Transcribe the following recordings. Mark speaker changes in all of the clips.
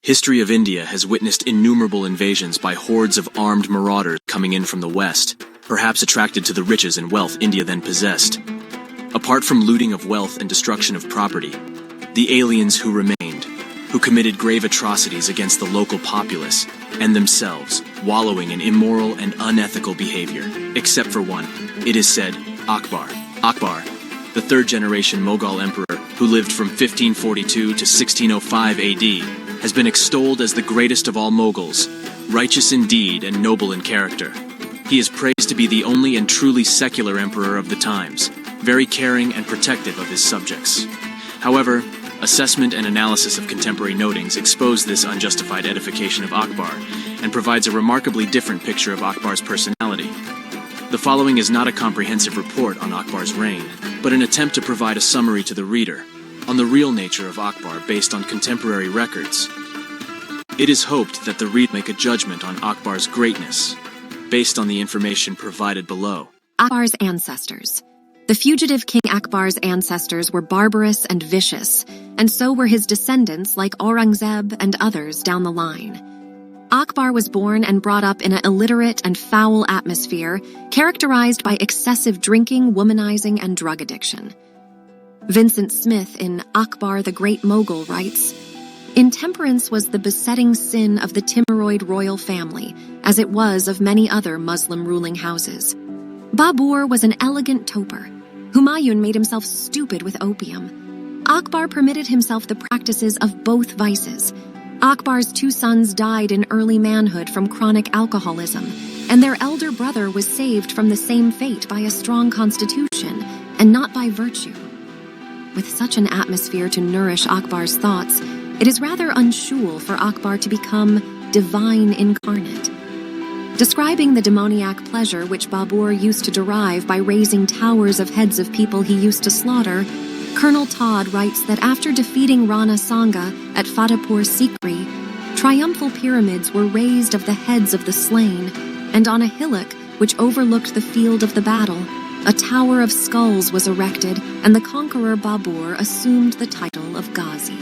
Speaker 1: History of India has witnessed innumerable invasions by hordes of armed marauders coming in from the west, perhaps attracted to the riches and wealth India then possessed. Apart from looting of wealth and destruction of property, the aliens who remained, who committed grave atrocities against the local populace and themselves, wallowing in immoral and unethical behavior, except for one, it is said, Akbar. Akbar, the third-generation Mughal emperor who lived from 1542 to 1605 AD, has been extolled as the greatest of all Mughals, righteous in deed and noble in character. He is praised to be the only and truly secular emperor of the times, very caring and protective of his subjects. However, assessment and analysis of contemporary notings expose this unjustified edification of Akbar and provides a remarkably different picture of Akbar's personality. The following is not a comprehensive report on Akbar's reign, but an attempt to provide a summary to the reader on the real nature of Akbar based on contemporary records. It is hoped that the reader make a judgment on Akbar's greatness based on the information provided below.
Speaker 2: Akbar's ancestors. The fugitive King Akbar's ancestors were barbarous and vicious, and so were his descendants like Aurangzeb and others down the line. Akbar was born and brought up in an illiterate and foul atmosphere characterized by excessive drinking, womanizing, and drug addiction. Vincent Smith in Akbar the Great Mughal writes, "Intemperance was the besetting sin of the Timurid royal family, as it was of many other Muslim ruling houses. Babur was an elegant toper. Humayun made himself stupid with opium. Akbar permitted himself the practices of both vices. Akbar's two sons died in early manhood from chronic alcoholism, and their elder brother was saved from the same fate by a strong constitution, and not by virtue." With such an atmosphere to nourish Akbar's thoughts, it is rather unusual for Akbar to become divine incarnate. Describing the demoniac pleasure which Babur used to derive by raising towers of heads of people he used to slaughter, Colonel Todd writes that after defeating Rana Sangha at Fatehpur Sikri, triumphal pyramids were raised of the heads of the slain, and on a hillock which overlooked the field of the battle, a tower of skulls was erected, and the conqueror Babur assumed the title of Ghazi.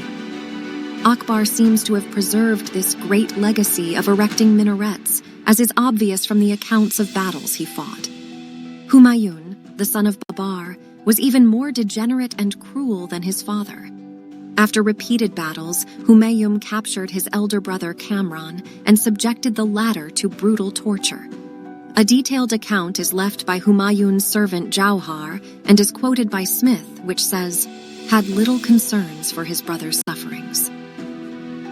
Speaker 2: Akbar seems to have preserved this great legacy of erecting minarets, as is obvious from the accounts of battles he fought. Humayun, the son of Babar, was even more degenerate and cruel than his father. After repeated battles, Humayun captured his elder brother Kamran and subjected the latter to brutal torture. A detailed account is left by Humayun's servant Jauhar and is quoted by Smith, which says, "Had little concerns for his brother's sufferings."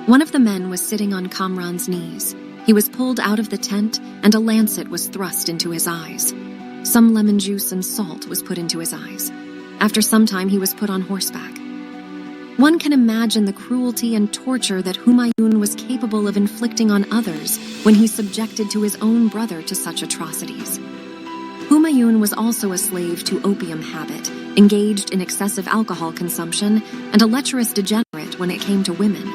Speaker 2: One of the men was sitting on Kamran's knees. He was pulled out of the tent, and a lancet was thrust into his eyes. Some lemon juice and salt was put into his eyes. After some time, he was put on horseback. One can imagine the cruelty and torture that Humayun was capable of inflicting on others when he subjected to his own brother to such atrocities. Humayun was also a slave to opium habit, engaged in excessive alcohol consumption, and a lecherous degenerate when it came to women.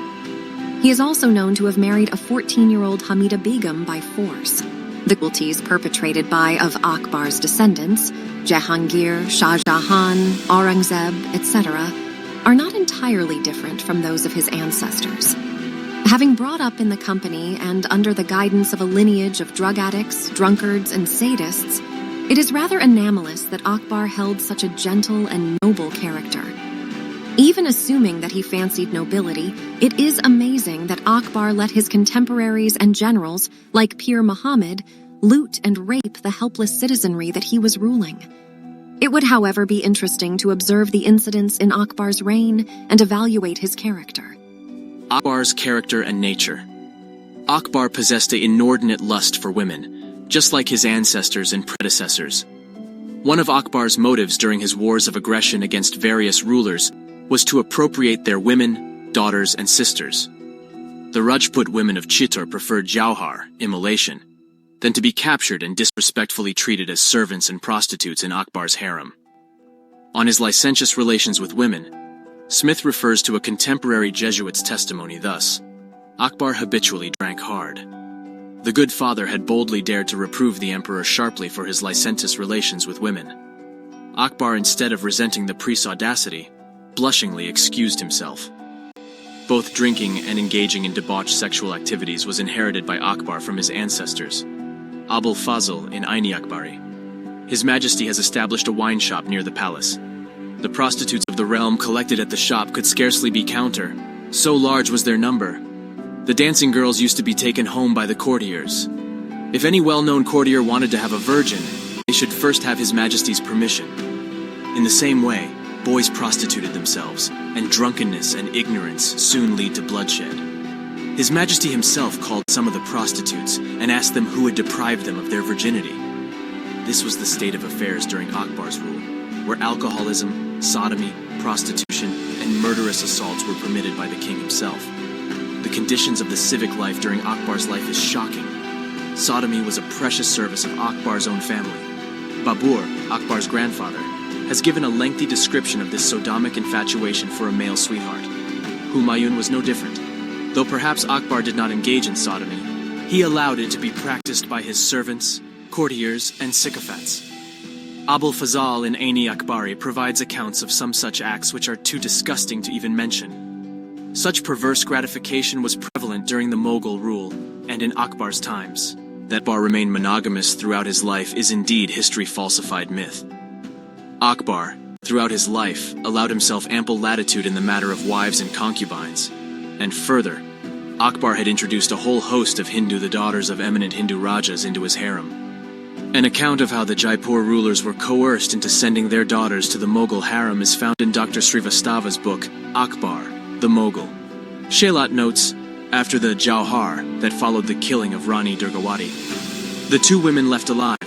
Speaker 2: He is also known to have married a 14-year-old Hamida Begum by force. The cruelties perpetrated by of Akbar's descendants, Jahangir, Shah Jahan, Aurangzeb, etc., are not entirely different from those of his ancestors. Having brought up in the company and under the guidance of a lineage of drug addicts, drunkards, and sadists, it is rather anomalous that Akbar held such a gentle and noble character. Even assuming that he fancied nobility, it is amazing that Akbar let his contemporaries and generals, like Pir Muhammad, loot and rape the helpless citizenry that he was ruling. It would, however, be interesting to observe the incidents in Akbar's reign and evaluate his character.
Speaker 1: Akbar's character and nature. Akbar possessed an inordinate lust for women, just like his ancestors and predecessors. One of Akbar's motives during his wars of aggression against various rulers was to appropriate their women, daughters, and sisters. The Rajput women of Chittor preferred jauhar, immolation, than to be captured and disrespectfully treated as servants and prostitutes in Akbar's harem. On his licentious relations with women, Smith refers to a contemporary Jesuit's testimony thus: Akbar habitually drank hard. The good father had boldly dared to reprove the emperor sharply for his licentious relations with women. Akbar, instead of resenting the priest's audacity, blushingly excused himself. Both drinking and engaging in debauched sexual activities was inherited by Akbar from his ancestors, Abul Fazl in Aini Akbari. His Majesty has established a wine shop near the palace. The prostitutes of the realm collected at the shop could scarcely be counted, so large was their number. The dancing girls used to be taken home by the courtiers. If any well-known courtier wanted to have a virgin, they should first have His Majesty's permission. In the same way, boys prostituted themselves, and drunkenness and ignorance soon lead to bloodshed. His Majesty himself called some of the prostitutes and asked them who had deprived them of their virginity. This was the state of affairs during Akbar's rule, where alcoholism, sodomy, prostitution, and murderous assaults were permitted by the king himself. The conditions of the civic life during Akbar's life is shocking. Sodomy was a precious service of Akbar's own family. Babur, Akbar's grandfather, has given a lengthy description of this sodomic infatuation for a male sweetheart. Humayun was no different. Though perhaps Akbar did not engage in sodomy, he allowed it to be practiced by his servants, courtiers, and sycophants. Abul Fazl in Aini Akbari provides accounts of some such acts which are too disgusting to even mention. Such perverse gratification was prevalent during the Mughal rule and in Akbar's times. That Akbar remained monogamous throughout his life is indeed history-falsified myth. Akbar, throughout his life, allowed himself ample latitude in the matter of wives and concubines. And further, Akbar had introduced a whole host of the daughters of eminent Hindu Rajas, into his harem. An account of how the Jaipur rulers were coerced into sending their daughters to the Mughal harem is found in Dr. Srivastava's book, Akbar, the Mughal. Shailat notes, after the Jauhar that followed the killing of Rani Durgawati, the two women left alive,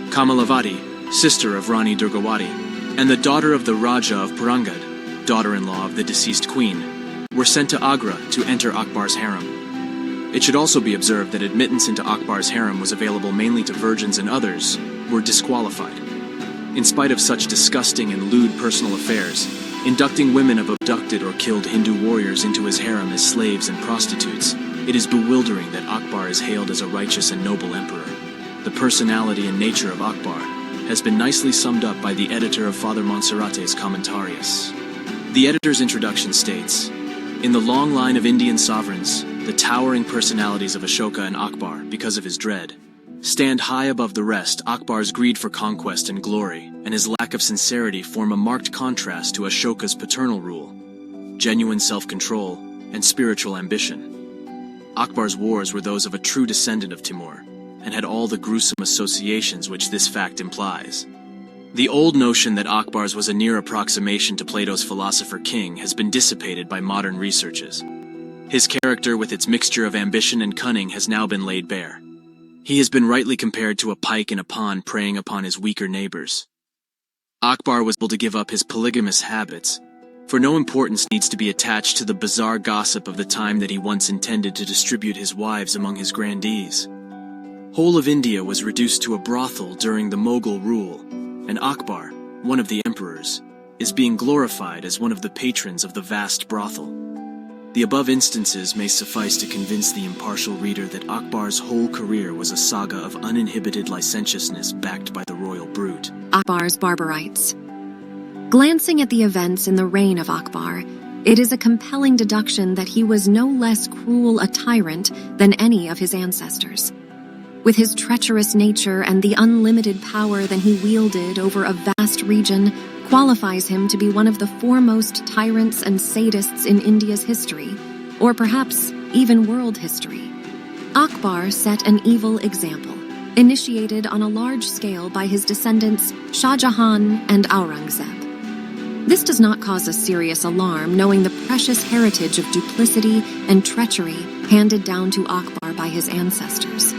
Speaker 1: Kamalavati, sister of Rani Durgawati, and the daughter of the Raja of Purangad, daughter-in-law of the deceased queen, were sent to Agra to enter Akbar's harem. It should also be observed that admittance into Akbar's harem was available mainly to virgins, and others were disqualified. In spite of such disgusting and lewd personal affairs, inducting women of abducted or killed Hindu warriors into his harem as slaves and prostitutes, it is bewildering that Akbar is hailed as a righteous and noble emperor. The personality and nature of Akbar has been nicely summed up by the editor of Father Monserate's Commentarius. The editor's introduction states, in the long line of Indian sovereigns, the towering personalities of Ashoka and Akbar, because of his dread, stand high above the rest. Akbar's greed for conquest and glory, and his lack of sincerity form a marked contrast to Ashoka's paternal rule, genuine self-control, and spiritual ambition. Akbar's wars were those of a true descendant of Timur, and had all the gruesome associations which this fact implies. The old notion that Akbar's was a near approximation to Plato's philosopher king has been dissipated by modern researches. His character, with its mixture of ambition and cunning, has now been laid bare. He has been rightly compared to a pike in a pond preying upon his weaker neighbors. Akbar was able to give up his polygamous habits, for no importance needs to be attached to the bizarre gossip of the time that he once intended to distribute his wives among his grandees. Whole of India was reduced to a brothel during the Mughal rule, and Akbar, one of the emperors, is being glorified as one of the patrons of the vast brothel. The above instances may suffice to convince the impartial reader that Akbar's whole career was a saga of uninhibited licentiousness backed by the royal brute.
Speaker 2: Akbar's Barbarites. Glancing at the events in the reign of Akbar, it is a compelling deduction that he was no less cruel a tyrant than any of his ancestors. With his treacherous nature and the unlimited power that he wielded over a vast region, qualifies him to be one of the foremost tyrants and sadists in India's history, or perhaps even world history. Akbar set an evil example, initiated on a large scale by his descendants Shah Jahan and Aurangzeb. This does not cause us serious alarm, knowing the precious heritage of duplicity and treachery handed down to Akbar by his ancestors.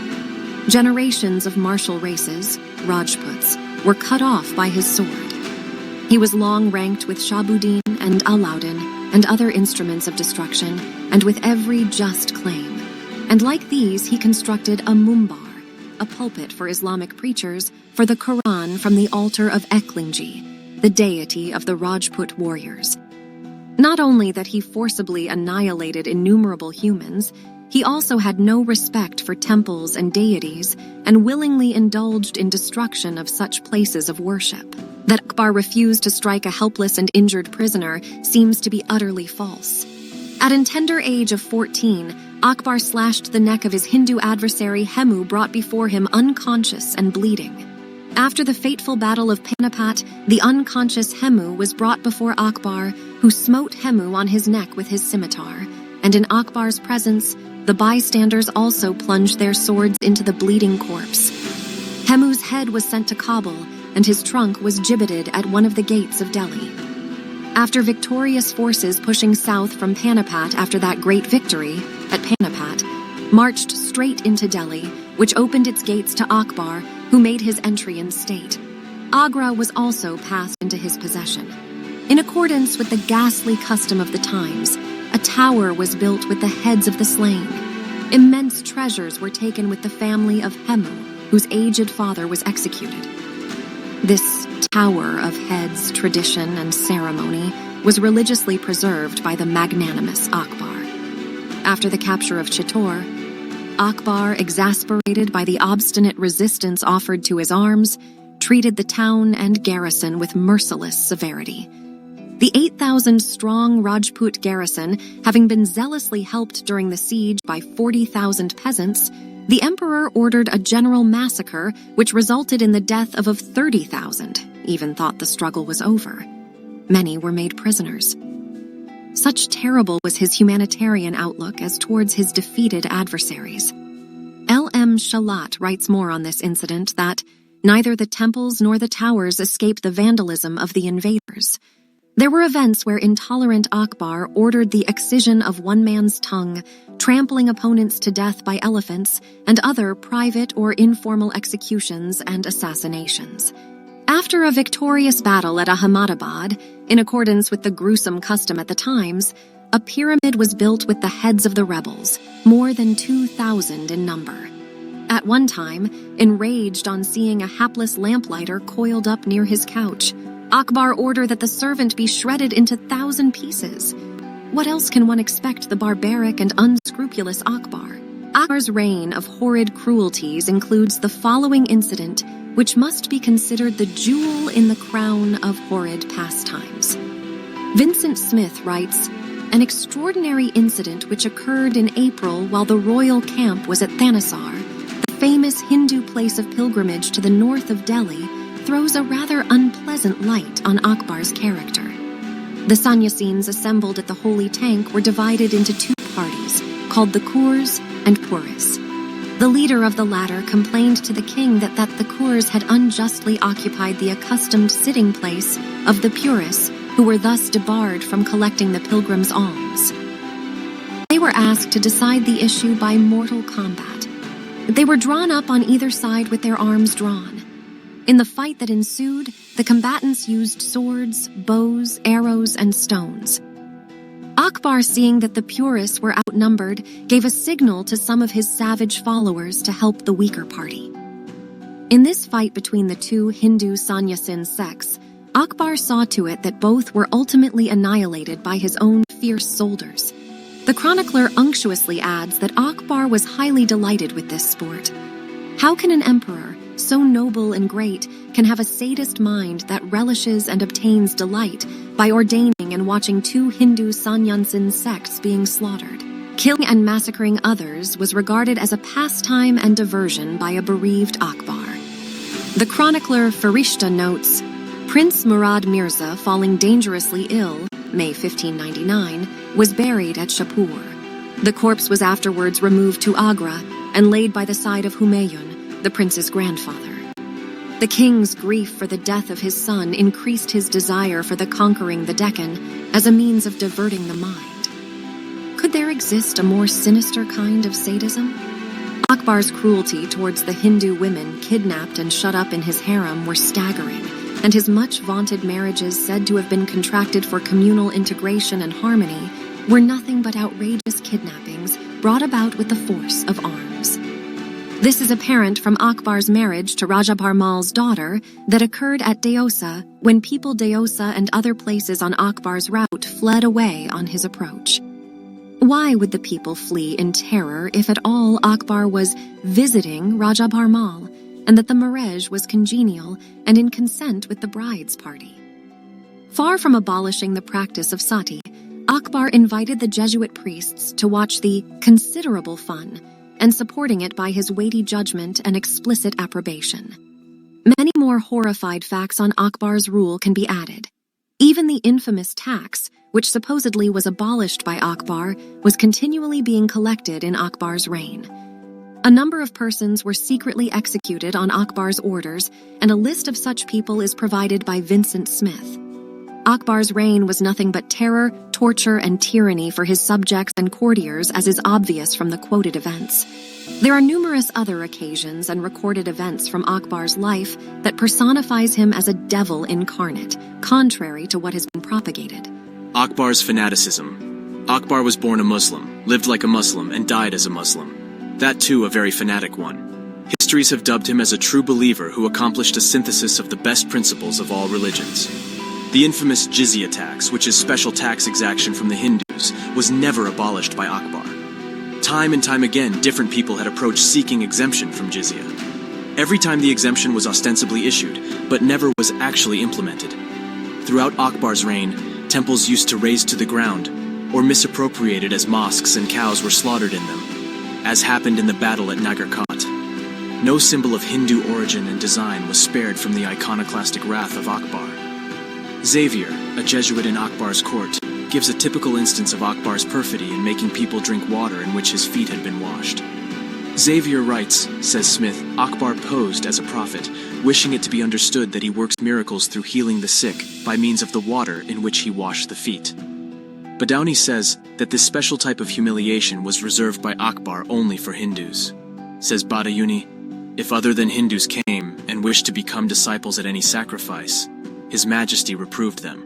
Speaker 2: Generations of martial races, Rajputs, were cut off by his sword. He was long ranked with Shahabuddin and Alauddin and other instruments of destruction, and with every just claim. And like these, he constructed a mumbar, a pulpit for Islamic preachers, for the Quran from the altar of Eklingji, the deity of the Rajput warriors. Not only that he forcibly annihilated innumerable humans, he also had no respect for temples and deities, and willingly indulged in destruction of such places of worship. That Akbar refused to strike a helpless and injured prisoner seems to be utterly false. At a tender age of 14, Akbar slashed the neck of his Hindu adversary Hemu, brought before him unconscious and bleeding. After the fateful battle of Panipat, the unconscious Hemu was brought before Akbar, who smote Hemu on his neck with his scimitar, and in Akbar's presence, the bystanders also plunged their swords into the bleeding corpse. Hemu's head was sent to Kabul, and his trunk was gibbeted at one of the gates of Delhi. After victorious forces pushing south from Panipat after that great victory at Panipat marched straight into Delhi, which opened its gates to Akbar, who made his entry in state. Agra was also passed into his possession. In accordance with the ghastly custom of the times, a tower was built with the heads of the slain. Immense treasures were taken with the family of Hemu, whose aged father was executed. This tower of heads, tradition, and ceremony was religiously preserved by the magnanimous Akbar. After the capture of Chittor, Akbar, exasperated by the obstinate resistance offered to his arms, treated the town and garrison with merciless severity. The 8,000-strong Rajput garrison, having been zealously helped during the siege by 40,000 peasants, the emperor ordered a general massacre which resulted in the death of 30,000, even thought the struggle was over. Many were made prisoners. Such terrible was his humanitarian outlook as towards his defeated adversaries. L.M. Shalat writes more on this incident that neither the temples nor the towers escaped the vandalism of the invaders. There were events where intolerant Akbar ordered the excision of one man's tongue, trampling opponents to death by elephants, and other private or informal executions and assassinations. After a victorious battle at Ahmadabad, in accordance with the gruesome custom at the times, a pyramid was built with the heads of the rebels, more than 2,000 in number. At one time, enraged on seeing a hapless lamplighter coiled up near his couch, Akbar ordered that the servant be shredded into 1,000 pieces. What else can one expect the barbaric and unscrupulous Akbar? Akbar's reign of horrid cruelties includes the following incident, which must be considered the jewel in the crown of horrid pastimes. Vincent Smith writes, "An extraordinary incident which occurred in April while the royal camp was at Thanissar, the famous Hindu place of pilgrimage to the north of Delhi, throws a rather unpleasant light on Akbar's character. The sannyasins assembled at the holy tank were divided into two parties, called the Kurs and Puris. The leader of the latter complained to the king that the Kurs had unjustly occupied the accustomed sitting place of the Puris, who were thus debarred from collecting the pilgrims' alms. They were asked to decide the issue by mortal combat. They were drawn up on either side with their arms drawn. In the fight that ensued, the combatants used swords, bows, arrows, and stones. Akbar, seeing that the Puris were outnumbered, gave a signal to some of his savage followers to help the weaker party. In this fight between the two Hindu sannyasin sects, Akbar saw to it that both were ultimately annihilated by his own fierce soldiers. The chronicler unctuously adds that Akbar was highly delighted with this sport. How can an emperor, so noble and great, can have a sadist mind that relishes and obtains delight by ordaining and watching two Hindu sannyasin sects being slaughtered? Killing and massacring others was regarded as a pastime and diversion by a bereaved Akbar. The chronicler Farishta notes, Prince Murad Mirza, falling dangerously ill, May 1599, was buried at Shapur. The corpse was afterwards removed to Agra and laid by the side of Humayun, the prince's grandfather. The king's grief for the death of his son increased his desire for the conquering the Deccan as a means of diverting the mind. Could there exist a more sinister kind of sadism? Akbar's cruelty towards the Hindu women kidnapped and shut up in his harem were staggering, and his much-vaunted marriages said to have been contracted for communal integration and harmony were nothing but outrageous kidnappings brought about with the force of arms. This is apparent from Akbar's marriage to Raja Parmal's daughter that occurred at Deosa when people Deosa and other places on Akbar's route fled away on his approach. Why would the people flee in terror if at all Akbar was visiting Raja Parmal, and that the marriage was congenial and in consent with the bride's party? Far from abolishing the practice of sati, Akbar invited the Jesuit priests to watch the considerable fun, and supporting it by his weighty judgment and explicit approbation. Many more horrified facts on Akbar's rule can be added. Even the infamous tax, which supposedly was abolished by Akbar, was continually being collected in Akbar's reign. A number of persons were secretly executed on Akbar's orders, and a list of such people is provided by Vincent Smith. Akbar's reign was nothing but terror, torture, and tyranny for his subjects and courtiers, as is obvious from the quoted events. There are numerous other occasions and recorded events from Akbar's life that personifies him as a devil incarnate, contrary to what has been propagated.
Speaker 1: Akbar's fanaticism. Akbar was born a Muslim, lived like a Muslim, and died as a Muslim. That too a very fanatic one. Histories have dubbed him as a true believer who accomplished a synthesis of the best principles of all religions. The infamous jizya tax, which is special tax exaction from the Hindus, was never abolished by Akbar. Time and time again, different people had approached seeking exemption from jizya. Every time the exemption was ostensibly issued, but never was actually implemented. Throughout Akbar's reign, temples used to raze to the ground, or misappropriated as mosques and cows were slaughtered in them, as happened in the battle at Nagarkot. No symbol of Hindu origin and design was spared from the iconoclastic wrath of Akbar. Xavier, a Jesuit in Akbar's court, gives a typical instance of Akbar's perfidy in making people drink water in which his feet had been washed. Xavier writes, says Smith, Akbar posed as a prophet, wishing it to be understood that he works miracles through healing the sick by means of the water in which he washed the feet. Badauni says that this special type of humiliation was reserved by Akbar only for Hindus. Says Badauni, if other than Hindus came and wished to become disciples at any sacrifice, His Majesty reproved them.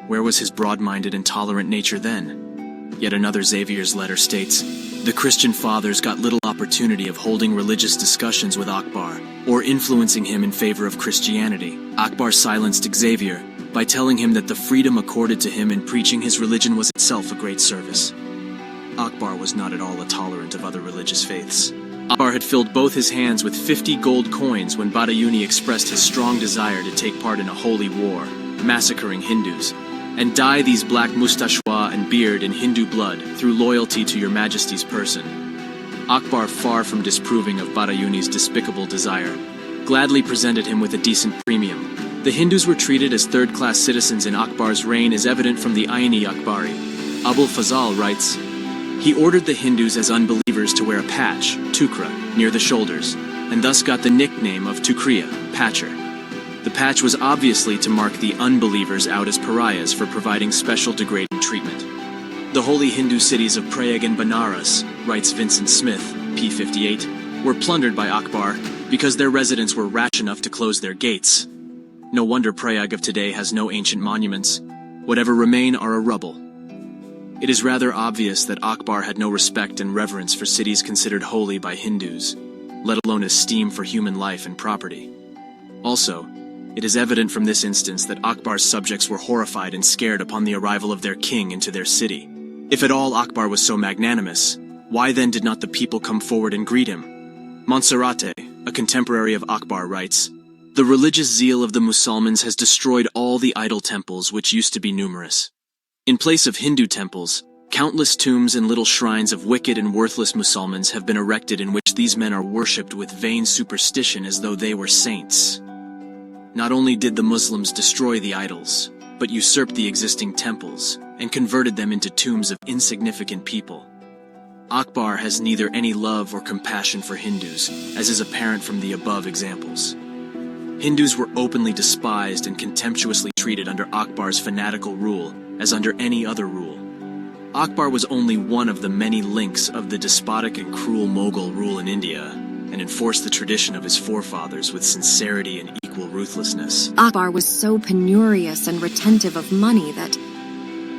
Speaker 1: Where was his broad-minded and tolerant nature then? Yet another Xavier's letter states, the Christian fathers got little opportunity of holding religious discussions with Akbar or influencing him in favor of Christianity. Akbar silenced Xavier by telling him that the freedom accorded to him in preaching his religion was itself a great service. Akbar was not at all tolerant of other religious faiths. Akbar had filled both his hands with 50 gold coins when Badauni expressed his strong desire to take part in a holy war, massacring Hindus, and dye these black mustachwa and beard in Hindu blood through loyalty to your Majesty's person. Akbar, far from disapproving of Badauni's despicable desire, gladly presented him with a decent premium. The Hindus were treated as third-class citizens in Akbar's reign is evident from the Aini Akbari. Abul Fazal writes, he ordered the Hindus as unbelievers to wear a patch, tukra, near the shoulders, and thus got the nickname of Tukriya, patcher. The patch was obviously to mark the unbelievers out as pariahs for providing special degrading treatment. The holy Hindu cities of Prayag and Banaras, writes Vincent Smith, p. 58, were plundered by Akbar because their residents were rash enough to close their gates. No wonder Prayag of today has no ancient monuments. Whatever remain are a rubble. It is rather obvious that Akbar had no respect and reverence for cities considered holy by Hindus, let alone esteem for human life and property. Also, it is evident from this instance that Akbar's subjects were horrified and scared upon the arrival of their king into their city. If at all Akbar was so magnanimous, why then did not the people come forward and greet him? Monserrate, a contemporary of Akbar, writes, the religious zeal of the Musalmans has destroyed all the idol temples which used to be numerous. In place of Hindu temples, countless tombs and little shrines of wicked and worthless Musalmans have been erected in which these men are worshipped with vain superstition as though they were saints. Not only did the Muslims destroy the idols, but usurped the existing temples and converted them into tombs of insignificant people. Akbar has neither any love or compassion for Hindus, as is apparent from the above examples. Hindus were openly despised and contemptuously treated under Akbar's fanatical rule, as under any other rule. Akbar was only one of the many links of the despotic and cruel Mughal rule in India, and enforced the tradition of his forefathers with sincerity and equal ruthlessness.
Speaker 2: Akbar was so penurious and retentive of money that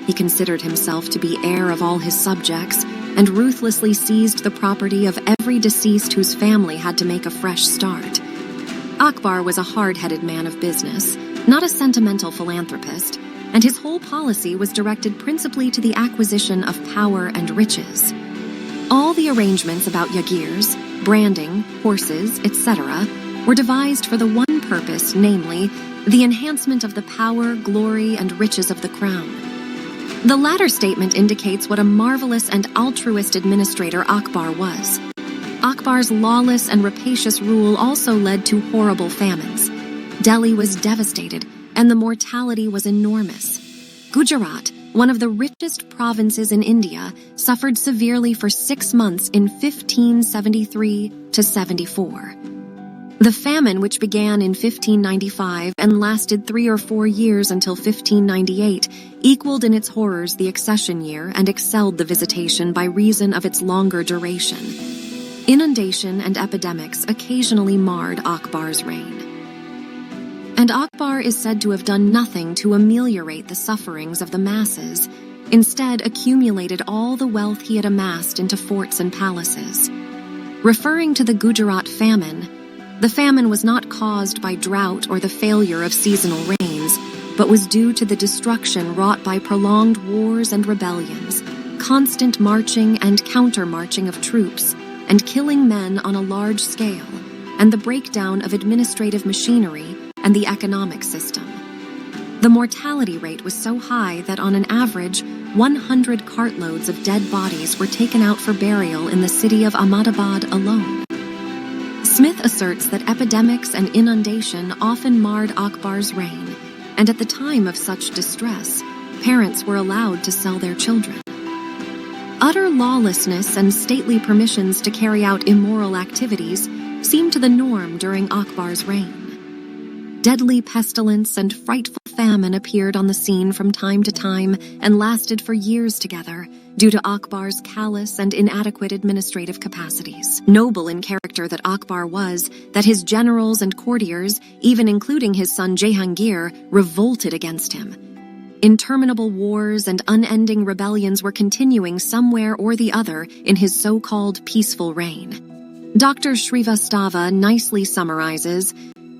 Speaker 2: he considered himself to be heir of all his subjects, and ruthlessly seized the property of every deceased whose family had to make a fresh start. Akbar was a hard-headed man of business, not a sentimental philanthropist, and his whole policy was directed principally to the acquisition of power and riches. All the arrangements about jagirs, branding, horses, etc., were devised for the one purpose, namely, the enhancement of the power, glory, and riches of the crown. The latter statement indicates what a marvelous and altruist administrator Akbar was. Akbar's lawless and rapacious rule also led to horrible famines. Delhi was devastated, and the mortality was enormous. Gujarat, one of the richest provinces in India, suffered severely for 6 months in 1573 to 74. The famine, which began in 1595 and lasted 3 or 4 years until 1598, equaled in its horrors the accession year and excelled the visitation by reason of its longer duration. Inundation and epidemics occasionally marred Akbar's reign. And Akbar is said to have done nothing to ameliorate the sufferings of the masses, instead accumulated all the wealth he had amassed into forts and palaces. Referring to the Gujarat famine, the famine was not caused by drought or the failure of seasonal rains, but was due to the destruction wrought by prolonged wars and rebellions, constant marching and counter-marching of troops, and killing men on a large scale, and the breakdown of administrative machinery and the economic system. The mortality rate was so high that on an average, 100 cartloads of dead bodies were taken out for burial in the city of Ahmedabad alone. Smith asserts that epidemics and inundation often marred Akbar's reign, and at the time of such distress, parents were allowed to sell their children. Utter lawlessness and stately permissions to carry out immoral activities seemed to the norm during Akbar's reign. Deadly pestilence and frightful famine appeared on the scene from time to time and lasted for years together, due to Akbar's callous and inadequate administrative capacities. Noble in character that Akbar was, that his generals and courtiers, even including his son Jehangir, revolted against him. Interminable wars and unending rebellions were continuing somewhere or the other in his so-called peaceful reign. Dr. Shrivastava nicely summarizes,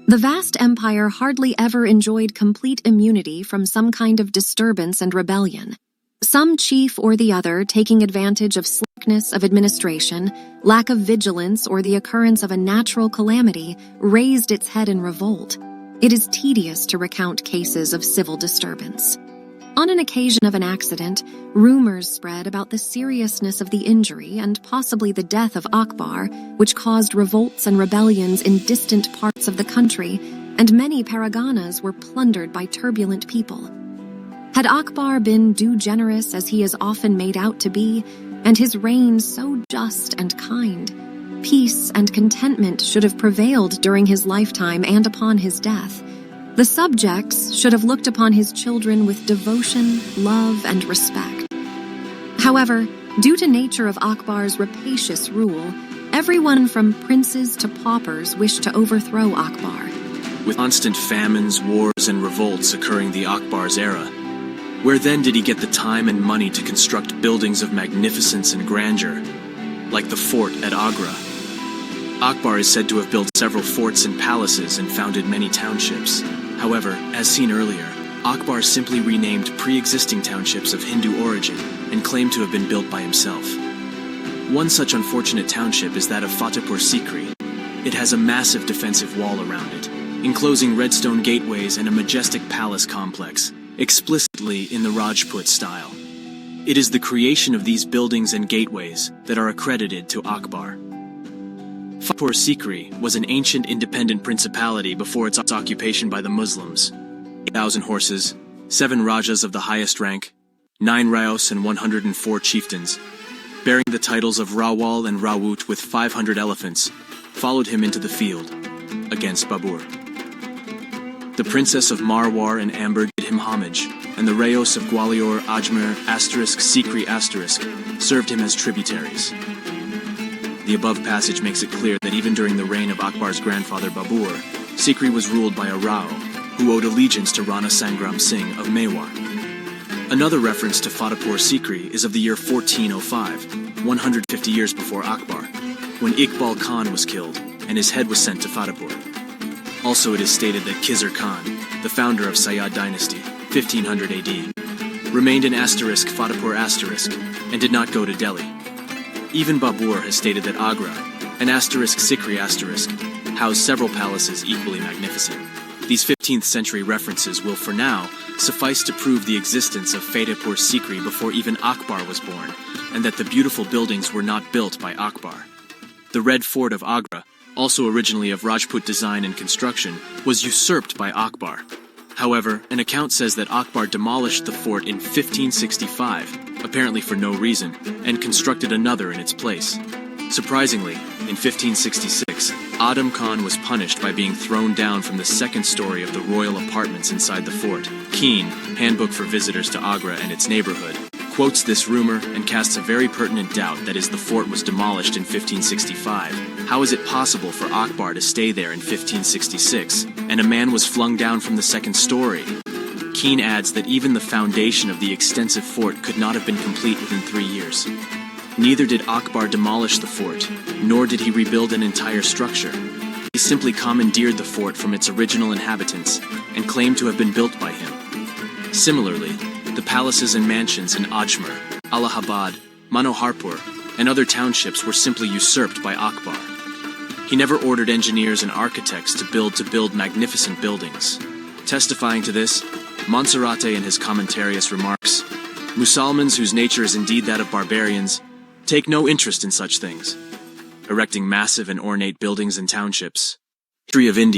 Speaker 2: "The vast empire hardly ever enjoyed complete immunity from some kind of disturbance and rebellion. Some chief or the other, taking advantage of slackness of administration, lack of vigilance, or the occurrence of a natural calamity, raised its head in revolt. It is tedious to recount cases of civil disturbance." On an occasion of an accident, rumors spread about the seriousness of the injury and possibly the death of Akbar, which caused revolts and rebellions in distant parts of the country, and many paraganas were plundered by turbulent people. Had Akbar been due generous as he is often made out to be, and his reign so just and kind, peace and contentment should have prevailed during his lifetime and upon his death. The subjects should have looked upon his children with devotion, love, and respect. However, due to nature of Akbar's rapacious rule, everyone from princes to paupers wished to overthrow Akbar.
Speaker 1: With constant famines, wars, and revolts occurring the Akbar's era, where then did he get the time and money to construct buildings of magnificence and grandeur, like the fort at Agra? Akbar is said to have built several forts and palaces and founded many townships. However, as seen earlier, Akbar simply renamed pre-existing townships of Hindu origin and claimed to have been built by himself. One such unfortunate township is that of Fatehpur Sikri. It has a massive defensive wall around it, enclosing redstone gateways and a majestic palace complex, explicitly in the Rajput style. It is the creation of these buildings and gateways that are accredited to Akbar. Fatehpur Sikri was an ancient independent principality before its occupation by the Muslims. 8,000 horses, 7 rajas of the highest rank, 9 rayos and 104 chieftains, bearing the titles of Rawal and Rawut with 500 elephants, followed him into the field against Babur. The princess of Marwar and Amber did him homage, and the rayos of Gwalior, Ajmer, Sikri, served him as tributaries. The above passage makes it clear that even during the reign of Akbar's grandfather Babur, Sikri was ruled by a Rao, who owed allegiance to Rana Sangram Singh of Mewar. Another reference to Fatehpur Sikri is of the year 1405, 150 years before Akbar, when Iqbal Khan was killed, and his head was sent to Fatehpur. Also, it is stated that Khizr Khan, the founder of Sayyad dynasty, 1500 AD, remained in Fatehpur and did not go to Delhi. Even Babur has stated that Agra, Sikri housed several palaces equally magnificent. These 15th century references will, for now, suffice to prove the existence of Fatehpur Sikri before even Akbar was born, and that the beautiful buildings were not built by Akbar. The Red Fort of Agra, also originally of Rajput design and construction, was usurped by Akbar. However, an account says that Akbar demolished the fort in 1565, apparently for no reason, and constructed another in its place. Surprisingly, in 1566, Adam Khan was punished by being thrown down from the second story of the royal apartments inside the fort. Keene, Handbook for Visitors to Agra and its Neighborhood, quotes this rumor and casts a very pertinent doubt that the fort was demolished in 1565. How is it possible for Akbar to stay there in 1566, and a man was flung down from the second story? Keene adds that even the foundation of the extensive fort could not have been complete within 3 years. Neither did Akbar demolish the fort, nor did he rebuild an entire structure. He simply commandeered the fort from its original inhabitants and claimed to have been built by him. Similarly, the palaces and mansions in Ajmer, Allahabad, Manoharpur, and other townships were simply usurped by Akbar. He never ordered engineers and architects to build magnificent buildings. Testifying to this, Monserrate in his Commentarius remarks, "Musalmans, whose nature is indeed that of barbarians, take no interest in such things, erecting massive and ornate buildings and townships. History of India